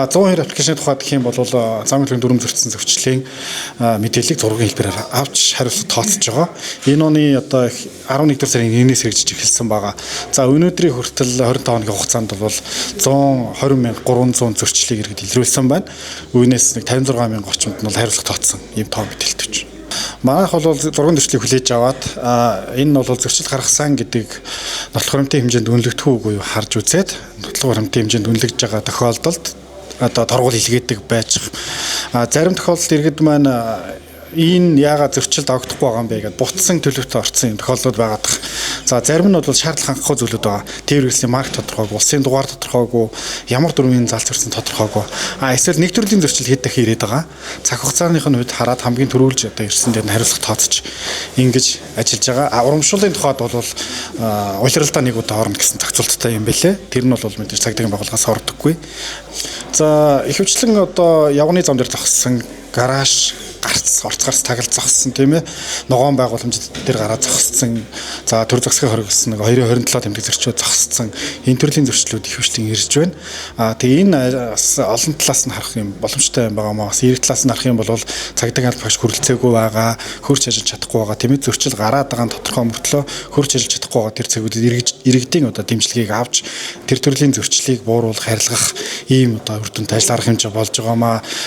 102 аппликейшны тухайд гэх юм бол замын төлөв дүрм зөрчсөн зөрчлийн мэдээллийг зургийн хэлбэрээр авч хариулт тооцож байгаа. Энэ оны одоо 11 дугаар сарын 1-ээс хэрэгжиж эхэлсэн байгаа. За өнөөдрийн хүртэл 25 хоногийн хугацаанд бол 120,300 зөрчлийг иргэд илрүүлсэн байна. Үүнээс нэг 56,000 орчимд нь бол хариулт тооцсон ийм тоо мэдээлэлтэй байна. Манайх бол зургийн зөрчлийг хүлээж аваад энэ нь бол зөрчил гаргасан гэдэг нотлох баримтын хэмжээнд үнэлэгдэх үгүй юу харж үзээд нотлох баримтын хэмжээнд үнэлэгдэж байгаа тохиолдолд одоо торгуул илгээдэг байж зарим тохиолдолд иргэд маань энэ яагаад зөрчилд огдохгүй байгаа юм бэ гэдээ бутсан төлөвтэй орсон юм тохиолдлууд байгаад. За зарим нь бол шаардлага хангахгүй зүйлүүд байгаа. Тэр хэрэгслийн марк тодорхойгүй, улсын дугаар тодорхойгүй, ямар дүрмийн залт зөрсөн тодорхойгүй. Эсвэл нэг төрлийн зөрчил хэд дахин ирээд байгаа. Цаг хугацааных нь үед хараад хамгийн түрүүлж одоо ирсэн дээр нь хариулах тооцож ингэж ажиллаж байгаа. Урамшууллын тухайд бол улиралдаа нэг удаа орно гэсэн зохицуулттай юм бэлээ. Тэр нь бол мэдээж цагдаагийн байгууллагаас ордоггүй. За ихэвчлэн одоо явганы зам дээр зогссон гараж орцгарц таглал зогссон тийм ээ ногоон байгууламжид дээр гараад зогссон за төр зогсохын хоригдсон нэг 227 тэмдэг зөрчил зогссон энэ төрлийн зөрчлүүд их хвчлэн ирж байна. Тэгээ энэ бас олон талаас нь харах юм боломжтой байгаа маа бас эрэг талаас нь харах юм бол цагдаагийн албан багш хүрэлцээгүй байгаа хөрч ажиллаж чадахгүй байгаа тийм ээ зөрчил гараад байгаа тодорхой мөртлөө хөрч ажиллаж чадахгүй байгаа тэр цагуудад иргэдийн одоо дэмжлэгийг авч тэр төрлийн зөрчлийг бууруулах харилцах ийм одоо үр дүнтэй ажил арга хэмжээ болж байгаа маа.